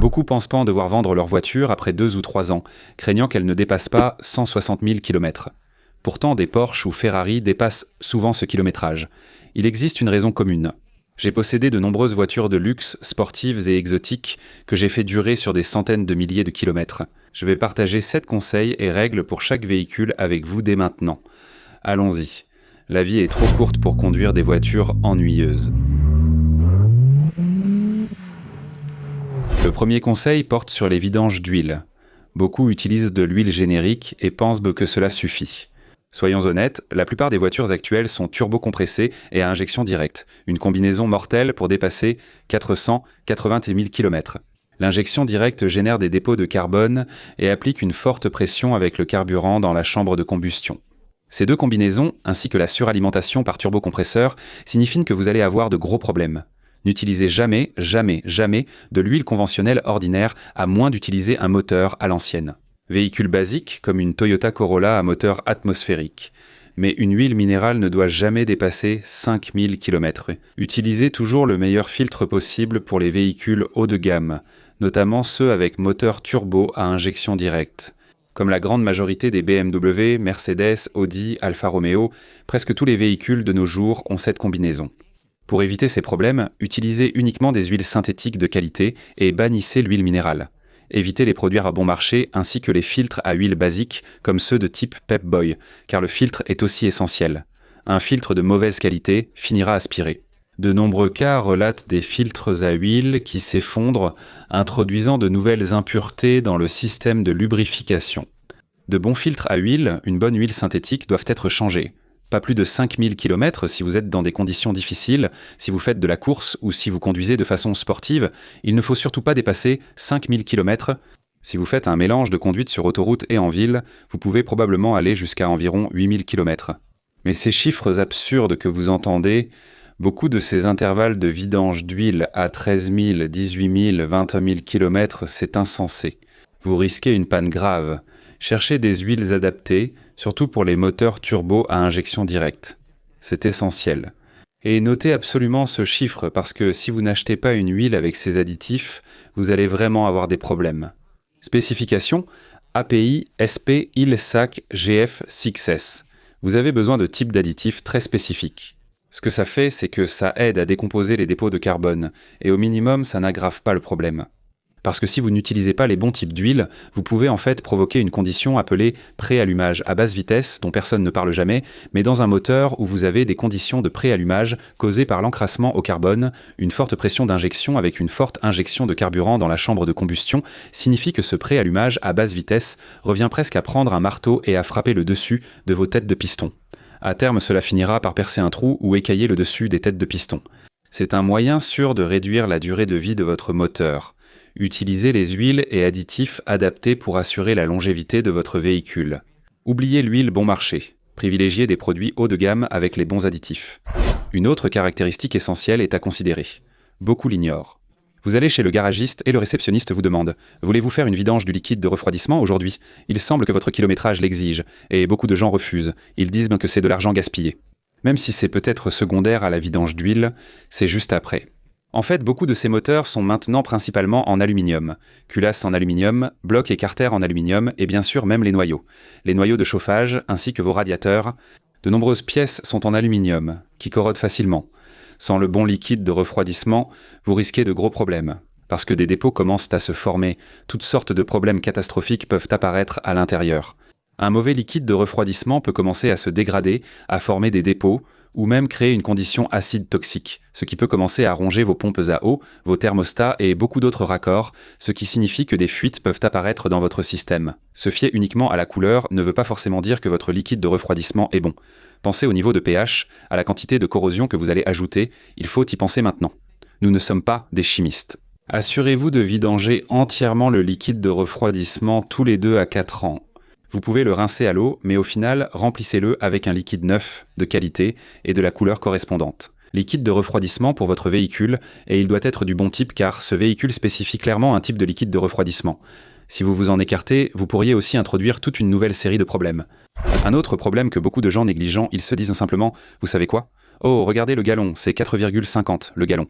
Beaucoup pensent pas en devoir vendre leur voiture après 2 ou 3 ans, craignant qu'elle ne dépasse pas 160 000 km. Pourtant, des Porsche ou Ferrari dépassent souvent ce kilométrage. Il existe une raison commune. J'ai possédé de nombreuses voitures de luxe, sportives et exotiques que j'ai fait durer sur des centaines de milliers de kilomètres. Je vais partager 7 conseils et règles pour chaque véhicule avec vous dès maintenant. Allons-y. La vie est trop courte pour conduire des voitures ennuyeuses. Le premier conseil porte sur les vidanges d'huile. Beaucoup utilisent de l'huile générique et pensent que cela suffit. Soyons honnêtes, la plupart des voitures actuelles sont turbo-compressées et à injection directe, une combinaison mortelle pour dépasser 480 000 km. L'injection directe génère des dépôts de carbone et applique une forte pression avec le carburant dans la chambre de combustion. Ces deux combinaisons, ainsi que la suralimentation par turbocompresseur, signifient que vous allez avoir de gros problèmes. N'utilisez jamais de l'huile conventionnelle ordinaire à moins d'utiliser un moteur à l'ancienne. Véhicule basique, comme une Toyota Corolla à moteur atmosphérique. Mais une huile minérale ne doit jamais dépasser 5000 km. Utilisez toujours le meilleur filtre possible pour les véhicules haut de gamme, notamment ceux avec moteur turbo à injection directe. Comme la grande majorité des BMW, Mercedes, Audi, Alfa Romeo, presque tous les véhicules de nos jours ont cette combinaison. Pour éviter ces problèmes, utilisez uniquement des huiles synthétiques de qualité et bannissez l'huile minérale. Évitez les produits à bon marché ainsi que les filtres à huile basique comme ceux de type Pep Boy, car le filtre est aussi essentiel. Un filtre de mauvaise qualité finira aspiré. De nombreux cas relatent des filtres à huile qui s'effondrent, introduisant de nouvelles impuretés dans le système de lubrification. De bons filtres à huile, une bonne huile synthétique, doivent être changés. Pas plus de 5000 km si vous êtes dans des conditions difficiles, si vous faites de la course ou si vous conduisez de façon sportive. Il ne faut surtout pas dépasser 5000 km. Si vous faites un mélange de conduite sur autoroute et en ville, vous pouvez probablement aller jusqu'à environ 8000 km. Mais ces chiffres absurdes que vous entendez, beaucoup de ces intervalles de vidange d'huile à 13 000, 18 000, 20 000 km, c'est insensé. Vous risquez une panne grave. Cherchez des huiles adaptées, surtout pour les moteurs turbo à injection directe. C'est essentiel. Et notez absolument ce chiffre parce que si vous n'achetez pas une huile avec ces additifs, vous allez vraiment avoir des problèmes. Spécification API SP ILSAC GF6S. Vous avez besoin de types d'additifs très spécifiques. Ce que ça fait, c'est que ça aide à décomposer les dépôts de carbone, et au minimum, ça n'aggrave pas le problème. Parce que si vous n'utilisez pas les bons types d'huile, vous pouvez en fait provoquer une condition appelée préallumage à basse vitesse, dont personne ne parle jamais, mais dans un moteur où vous avez des conditions de préallumage causées par l'encrassement au carbone, une forte pression d'injection avec une forte injection de carburant dans la chambre de combustion signifie que ce préallumage à basse vitesse revient presque à prendre un marteau et à frapper le dessus de vos têtes de piston. À terme, cela finira par percer un trou ou écailler le dessus des têtes de piston. C'est un moyen sûr de réduire la durée de vie de votre moteur. Utilisez les huiles et additifs adaptés pour assurer la longévité de votre véhicule. Oubliez l'huile bon marché. Privilégiez des produits haut de gamme avec les bons additifs. Une autre caractéristique essentielle est à considérer. Beaucoup l'ignorent. Vous allez chez le garagiste et le réceptionniste vous demande « Voulez-vous faire une vidange du liquide de refroidissement aujourd'hui ? Il semble que votre kilométrage l'exige. » Et beaucoup de gens refusent. Ils disent que c'est de l'argent gaspillé. Même si c'est peut-être secondaire à la vidange d'huile, c'est juste après. En fait, beaucoup de ces moteurs sont maintenant principalement en aluminium. Culasse en aluminium, blocs et carters en aluminium et bien sûr même les noyaux. Les noyaux de chauffage ainsi que vos radiateurs. De nombreuses pièces sont en aluminium, qui corrodent facilement. Sans le bon liquide de refroidissement, vous risquez de gros problèmes. Parce que des dépôts commencent à se former, toutes sortes de problèmes catastrophiques peuvent apparaître à l'intérieur. Un mauvais liquide de refroidissement peut commencer à se dégrader, à former des dépôts, ou même créer une condition acide toxique, ce qui peut commencer à ronger vos pompes à eau, vos thermostats et beaucoup d'autres raccords, ce qui signifie que des fuites peuvent apparaître dans votre système. Se fier uniquement à la couleur ne veut pas forcément dire que votre liquide de refroidissement est bon. Pensez au niveau de pH, à la quantité de corrosion que vous allez ajouter, il faut y penser maintenant. Nous ne sommes pas des chimistes. Assurez-vous de vidanger entièrement le liquide de refroidissement tous les 2 à 4 ans. Vous pouvez le rincer à l'eau, mais au final, remplissez-le avec un liquide neuf, de qualité et de la couleur correspondante. Liquide de refroidissement pour votre véhicule, et il doit être du bon type car ce véhicule spécifie clairement un type de liquide de refroidissement. Si vous vous en écartez, vous pourriez aussi introduire toute une nouvelle série de problèmes. Un autre problème que beaucoup de gens négligent, ils se disent simplement « Vous savez quoi ? Oh, regardez le gallon, c'est 4,50 le gallon.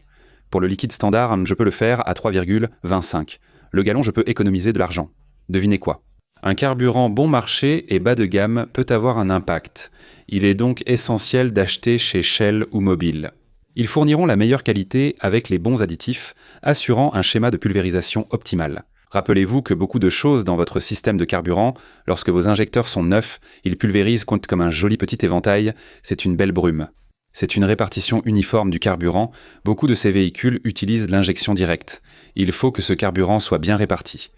Pour le liquide standard, je peux le faire à 3,25. le gallon je peux économiser de l'argent. Devinez quoi? Un carburant bon marché et bas de gamme peut avoir un impact. Il est donc essentiel d'acheter chez Shell ou Mobil. Ils fourniront la meilleure qualité avec les bons additifs, assurant un schéma de pulvérisation optimal. Rappelez-vous que beaucoup de choses dans votre système de carburant, lorsque vos injecteurs sont neufs, ils pulvérisent comme un joli petit éventail, c'est une belle brume. C'est une répartition uniforme du carburant, beaucoup de ces véhicules utilisent l'injection directe. Il faut que ce carburant soit bien réparti.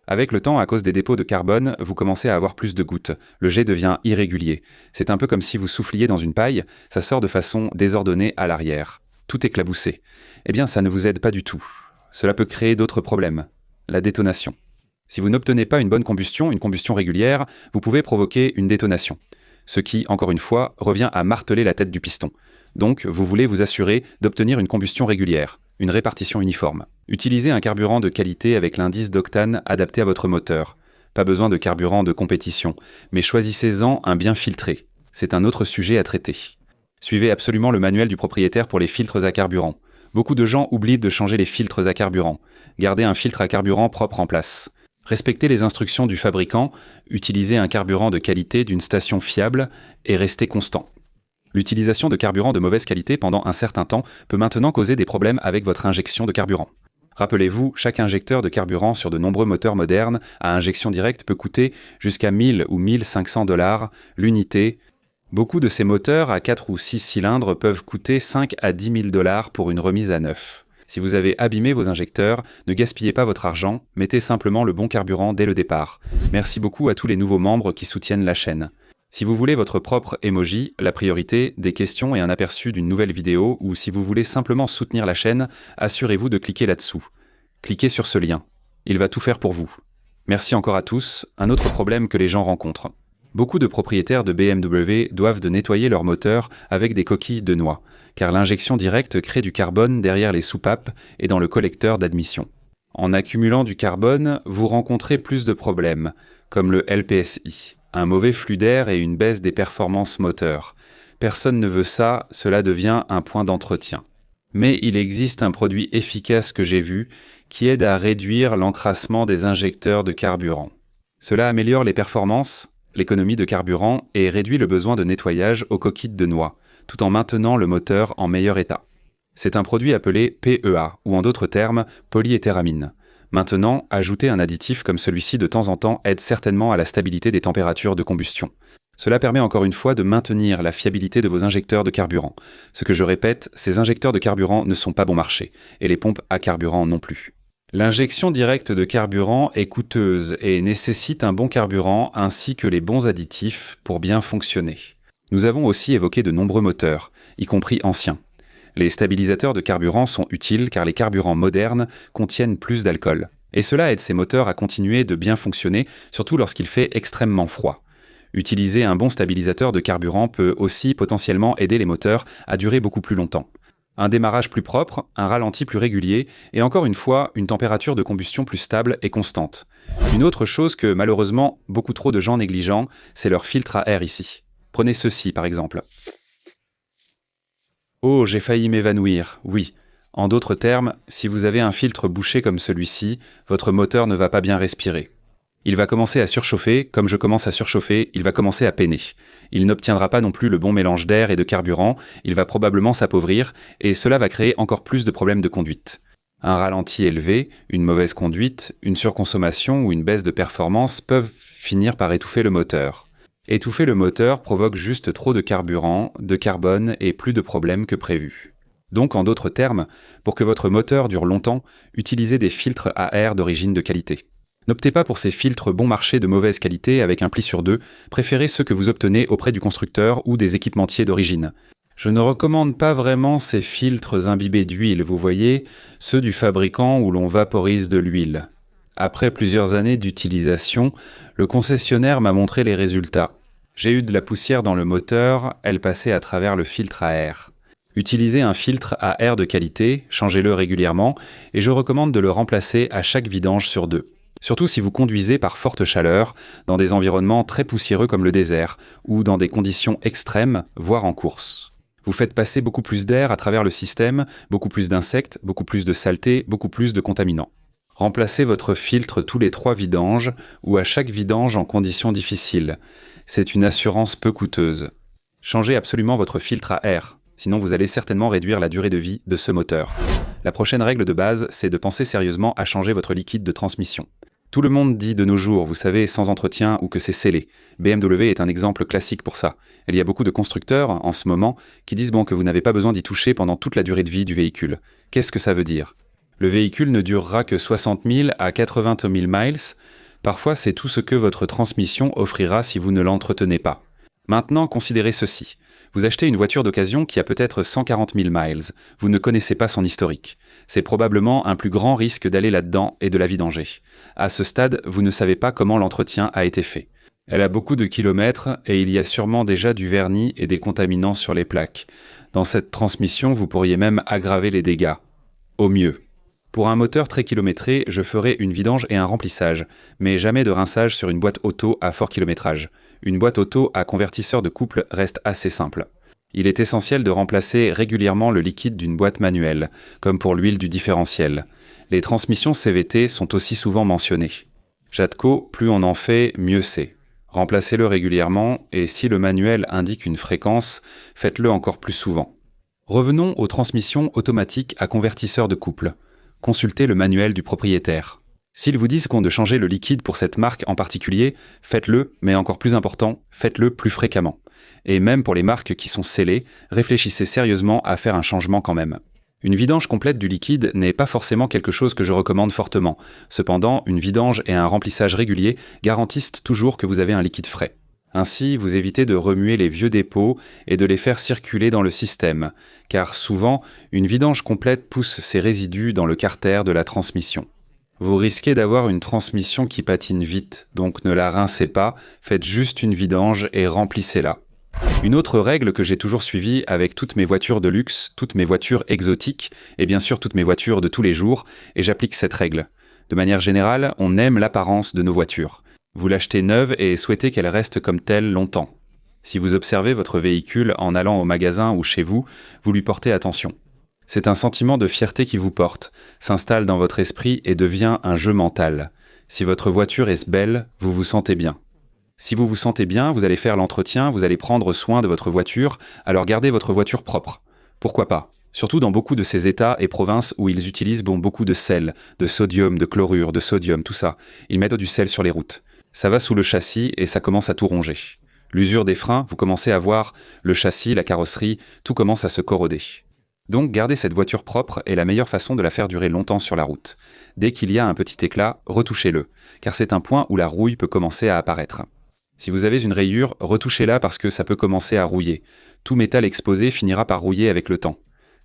Avec le temps, à cause des dépôts de carbone, vous commencez à avoir plus de gouttes. Le jet devient irrégulier. C'est un peu comme si vous souffliez dans une paille, ça sort de façon désordonnée à l'arrière. Tout éclaboussé. Eh bien, ça ne vous aide pas du tout. Cela peut créer d'autres problèmes. La détonation. Si vous n'obtenez pas une bonne combustion, une combustion régulière, vous pouvez provoquer une détonation. Ce qui, encore une fois, revient à marteler la tête du piston. Donc, vous voulez vous assurer d'obtenir une combustion régulière, une répartition uniforme. Utilisez un carburant de qualité avec l'indice d'octane adapté à votre moteur. Pas besoin de carburant de compétition, mais choisissez-en un bien filtré. C'est un autre sujet à traiter. Suivez absolument le manuel du propriétaire pour les filtres à carburant. Beaucoup de gens oublient de changer les filtres à carburant. Gardez un filtre à carburant propre en place. Respectez les instructions du fabricant, utilisez un carburant de qualité d'une station fiable et restez constant. L'utilisation de carburant de mauvaise qualité pendant un certain temps peut maintenant causer des problèmes avec votre injection de carburant. Rappelez-vous, chaque injecteur de carburant sur de nombreux moteurs modernes à injection directe peut coûter jusqu'à 1000 ou 1500 $ l'unité. Beaucoup de ces moteurs à 4 ou 6 cylindres peuvent coûter 5 à 10 000 $ pour une remise à neuf. Si vous avez abîmé vos injecteurs, ne gaspillez pas votre argent, mettez simplement le bon carburant dès le départ. Merci beaucoup à tous les nouveaux membres qui soutiennent la chaîne. Si vous voulez votre propre emoji, la priorité, des questions et un aperçu d'une nouvelle vidéo, ou si vous voulez simplement soutenir la chaîne, assurez-vous de cliquer là-dessous. Cliquez sur ce lien. Il va tout faire pour vous. Merci encore à tous. Un autre problème que les gens rencontrent. Beaucoup de propriétaires de BMW doivent nettoyer leur moteur avec des coquilles de noix, car l'injection directe crée du carbone derrière les soupapes et dans le collecteur d'admission. En accumulant du carbone, vous rencontrez plus de problèmes, comme le LPSI, un mauvais flux d'air et une baisse des performances moteurs. Personne ne veut ça, cela devient un point d'entretien. Mais il existe un produit efficace que j'ai vu qui aide à réduire l'encrassement des injecteurs de carburant. Cela améliore les performances, l'économie de carburant et réduit le besoin de nettoyage aux coquilles de noix, tout en maintenant le moteur en meilleur état. C'est un produit appelé PEA, ou en d'autres termes, polyéthéramine. Maintenant, ajouter un additif comme celui-ci de temps en temps aide certainement à la stabilité des températures de combustion. Cela permet encore une fois de maintenir la fiabilité de vos injecteurs de carburant. Ce que je répète, ces injecteurs de carburant ne sont pas bon marché, et les pompes à carburant non plus. L'injection directe de carburant est coûteuse et nécessite un bon carburant ainsi que les bons additifs pour bien fonctionner. Nous avons aussi évoqué de nombreux moteurs, y compris anciens. Les stabilisateurs de carburant sont utiles car les carburants modernes contiennent plus d'alcool. Et cela aide ces moteurs à continuer de bien fonctionner, surtout lorsqu'il fait extrêmement froid. Utiliser un bon stabilisateur de carburant peut aussi potentiellement aider les moteurs à durer beaucoup plus longtemps. Un démarrage plus propre, un ralenti plus régulier et encore une fois, une température de combustion plus stable et constante. Une autre chose que malheureusement beaucoup trop de gens négligent, c'est leur filtre à air ici. Prenez ceci par exemple. Oh, j'ai failli m'évanouir, oui. En d'autres termes, si vous avez un filtre bouché comme celui-ci, votre moteur ne va pas bien respirer. Il va commencer à surchauffer, comme je commence à surchauffer, il va commencer à peiner. Il n'obtiendra pas non plus le bon mélange d'air et de carburant, il va probablement s'appauvrir, et cela va créer encore plus de problèmes de conduite. Un ralenti élevé, une mauvaise conduite, une surconsommation ou une baisse de performance peuvent finir par étouffer le moteur. Étouffer le moteur provoque juste trop de carburant, de carbone et plus de problèmes que prévu. Donc en d'autres termes, pour que votre moteur dure longtemps, utilisez des filtres à air d'origine de qualité. N'optez pas pour ces filtres bon marché de mauvaise qualité avec un pli sur deux, préférez ceux que vous obtenez auprès du constructeur ou des équipementiers d'origine. Je ne recommande pas vraiment ces filtres imbibés d'huile, vous voyez, ceux du fabricant où l'on vaporise de l'huile. Après plusieurs années d'utilisation, le concessionnaire m'a montré les résultats. J'ai eu de la poussière dans le moteur, elle passait à travers le filtre à air. Utilisez un filtre à air de qualité, changez-le régulièrement, et je recommande de le remplacer à chaque vidange sur 2. Surtout si vous conduisez par forte chaleur, dans des environnements très poussiéreux comme le désert, ou dans des conditions extrêmes, voire en course. Vous faites passer beaucoup plus d'air à travers le système, beaucoup plus d'insectes, beaucoup plus de saleté, beaucoup plus de contaminants. Remplacez votre filtre tous les 3 vidanges ou à chaque vidange en conditions difficiles. C'est une assurance peu coûteuse. Changez absolument votre filtre à air, sinon vous allez certainement réduire la durée de vie de ce moteur. La prochaine règle de base, c'est de penser sérieusement à changer votre liquide de transmission. Tout le monde dit de nos jours, vous savez, sans entretien ou que c'est scellé. BMW est un exemple classique pour ça. Il y a beaucoup de constructeurs, en ce moment, qui disent que vous n'avez pas besoin d'y toucher pendant toute la durée de vie du véhicule. Qu'est-ce que ça veut dire ? Le véhicule ne durera que 60 000 à 80 000 miles. Parfois, c'est tout ce que votre transmission offrira si vous ne l'entretenez pas. Maintenant, considérez ceci. Vous achetez une voiture d'occasion qui a peut-être 140 000 miles. Vous ne connaissez pas son historique. C'est probablement un plus grand risque d'aller là-dedans et de la vidanger. À ce stade, vous ne savez pas comment l'entretien a été fait. Elle a beaucoup de kilomètres et il y a sûrement déjà du vernis et des contaminants sur les plaques. Dans cette transmission, vous pourriez même aggraver les dégâts. Au mieux. Pour un moteur très kilométré, je ferai une vidange et un remplissage, mais jamais de rinçage sur une boîte auto à fort kilométrage. Une boîte auto à convertisseur de couple reste assez simple. Il est essentiel de remplacer régulièrement le liquide d'une boîte manuelle, comme pour l'huile du différentiel. Les transmissions CVT sont aussi souvent mentionnées. Jatco, plus on en fait, mieux c'est. Remplacez-le régulièrement et si le manuel indique une fréquence, faites-le encore plus souvent. Revenons aux transmissions automatiques à convertisseur de couple. Consultez le manuel du propriétaire. S'ils vous disent qu'on de changer le liquide pour cette marque en particulier, faites-le, mais encore plus important, faites-le plus fréquemment. Et même pour les marques qui sont scellées, réfléchissez sérieusement à faire un changement quand même. Une vidange complète du liquide n'est pas forcément quelque chose que je recommande fortement. Cependant, une vidange et un remplissage régulier garantissent toujours que vous avez un liquide frais. Ainsi, vous évitez de remuer les vieux dépôts et de les faire circuler dans le système, car souvent, une vidange complète pousse ces résidus dans le carter de la transmission. Vous risquez d'avoir une transmission qui patine vite, donc ne la rincez pas, faites juste une vidange et remplissez-la. Une autre règle que j'ai toujours suivie avec toutes mes voitures de luxe, toutes mes voitures exotiques et bien sûr toutes mes voitures de tous les jours, et j'applique cette règle. De manière générale, on aime l'apparence de nos voitures. Vous l'achetez neuve et souhaitez qu'elle reste comme telle longtemps. Si vous observez votre véhicule en allant au magasin ou chez vous, vous lui portez attention. C'est un sentiment de fierté qui vous porte, s'installe dans votre esprit et devient un jeu mental. Si votre voiture est belle, vous vous sentez bien. Si vous vous sentez bien, vous allez faire l'entretien, vous allez prendre soin de votre voiture, alors gardez votre voiture propre. Pourquoi pas ? Surtout dans beaucoup de ces États et provinces où ils utilisent beaucoup de sel, de sodium, de chlorure, de sodium, tout ça. Ils mettent du sel sur les routes. Ça va sous le châssis et ça commence à tout ronger. L'usure des freins, vous commencez à voir le châssis, la carrosserie, tout commence à se corroder. Donc garder cette voiture propre est la meilleure façon de la faire durer longtemps sur la route. Dès qu'il y a un petit éclat, retouchez-le, car c'est un point où la rouille peut commencer à apparaître. Si vous avez une rayure, retouchez-la parce que ça peut commencer à rouiller. Tout métal exposé finira par rouiller avec le temps.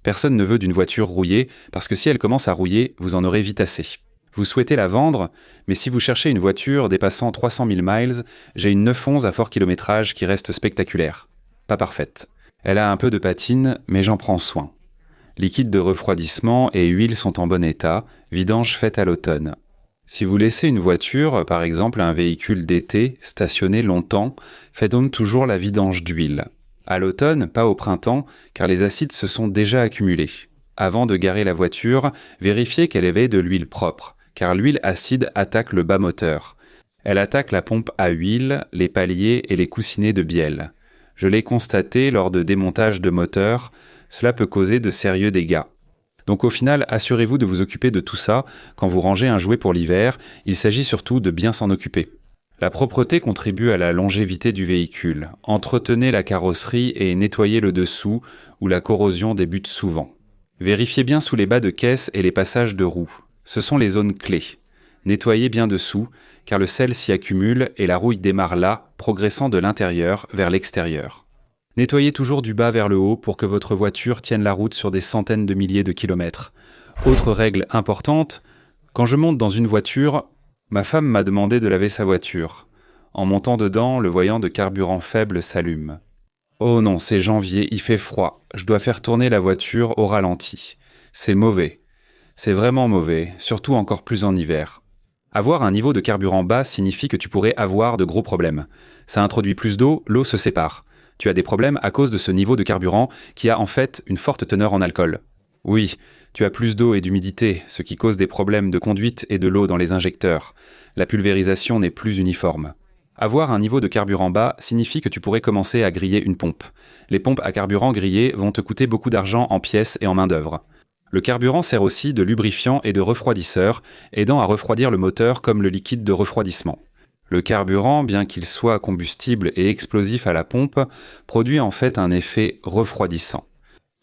Personne ne veut d'une voiture rouillée, parce que si elle commence à rouiller, vous en aurez vite assez. Vous souhaitez la vendre, mais si vous cherchez une voiture dépassant 300 000 miles, j'ai une 911 à fort kilométrage qui reste spectaculaire. Pas parfaite. Elle a un peu de patine, mais j'en prends soin. Liquide de refroidissement et huile sont en bon état, vidange faite à l'automne. Si vous laissez une voiture, par exemple un véhicule d'été, stationner longtemps, faites donc toujours la vidange d'huile. À l'automne, pas au printemps, car les acides se sont déjà accumulés. Avant de garer la voiture, vérifiez qu'elle avait de l'huile propre, car l'huile acide attaque le bas moteur. Elle attaque la pompe à huile, les paliers et les coussinets de bielle. Je l'ai constaté lors de démontage de moteur, cela peut causer de sérieux dégâts. Donc au final, assurez-vous de vous occuper de tout ça quand vous rangez un jouet pour l'hiver, il s'agit surtout de bien s'en occuper. La propreté contribue à la longévité du véhicule. Entretenez la carrosserie et nettoyez le dessous où la corrosion débute souvent. Vérifiez bien sous les bas de caisse et les passages de roues. Ce sont les zones clés. Nettoyez bien dessous, car le sel s'y accumule et la rouille démarre là, progressant de l'intérieur vers l'extérieur. Nettoyez toujours du bas vers le haut pour que votre voiture tienne la route sur des centaines de milliers de kilomètres. Autre règle importante, quand je monte dans une voiture, ma femme m'a demandé de laver sa voiture. En montant dedans, le voyant de carburant faible s'allume. Oh non, c'est janvier, il fait froid, je dois faire tourner la voiture au ralenti. C'est mauvais. C'est vraiment mauvais, surtout encore plus en hiver. Avoir un niveau de carburant bas signifie que tu pourrais avoir de gros problèmes. Ça introduit plus d'eau, l'eau se sépare. Tu as des problèmes à cause de ce niveau de carburant qui a en fait une forte teneur en alcool. Oui, tu as plus d'eau et d'humidité, ce qui cause des problèmes de conduite et de l'eau dans les injecteurs. La pulvérisation n'est plus uniforme. Avoir un niveau de carburant bas signifie que tu pourrais commencer à griller une pompe. Les pompes à carburant grillées vont te coûter beaucoup d'argent en pièces et en main-d'œuvre. Le carburant sert aussi de lubrifiant et de refroidisseur, aidant à refroidir le moteur comme le liquide de refroidissement. Le carburant, bien qu'il soit combustible et explosif à la pompe, produit en fait un effet refroidissant.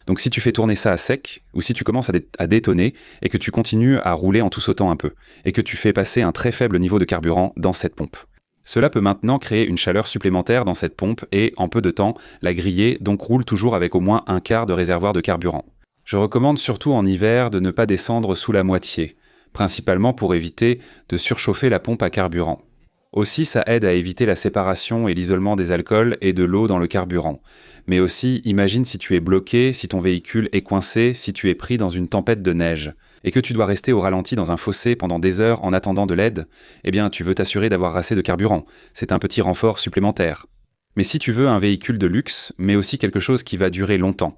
Donc si tu fais tourner ça à sec, ou si tu commences à détonner, et que tu continues à rouler en tout sautant un peu, et que tu fais passer un très faible niveau de carburant dans cette pompe. Cela peut maintenant créer une chaleur supplémentaire dans cette pompe et, en peu de temps, la griller, donc roule toujours avec au moins un quart de réservoir de carburant. Je recommande surtout en hiver de ne pas descendre sous la moitié, principalement pour éviter de surchauffer la pompe à carburant. Aussi, ça aide à éviter la séparation et l'isolement des alcools et de l'eau dans le carburant. Mais aussi, imagine si tu es bloqué, si ton véhicule est coincé, si tu es pris dans une tempête de neige, et que tu dois rester au ralenti dans un fossé pendant des heures en attendant de l'aide, eh bien tu veux t'assurer d'avoir assez de carburant. C'est un petit renfort supplémentaire. Mais si tu veux un véhicule de luxe, mais aussi quelque chose qui va durer longtemps.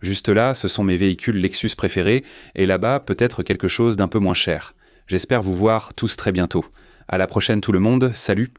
Juste là, ce sont mes véhicules Lexus préférés, et là-bas, peut-être quelque chose d'un peu moins cher. J'espère vous voir tous très bientôt. À la prochaine tout le monde, salut!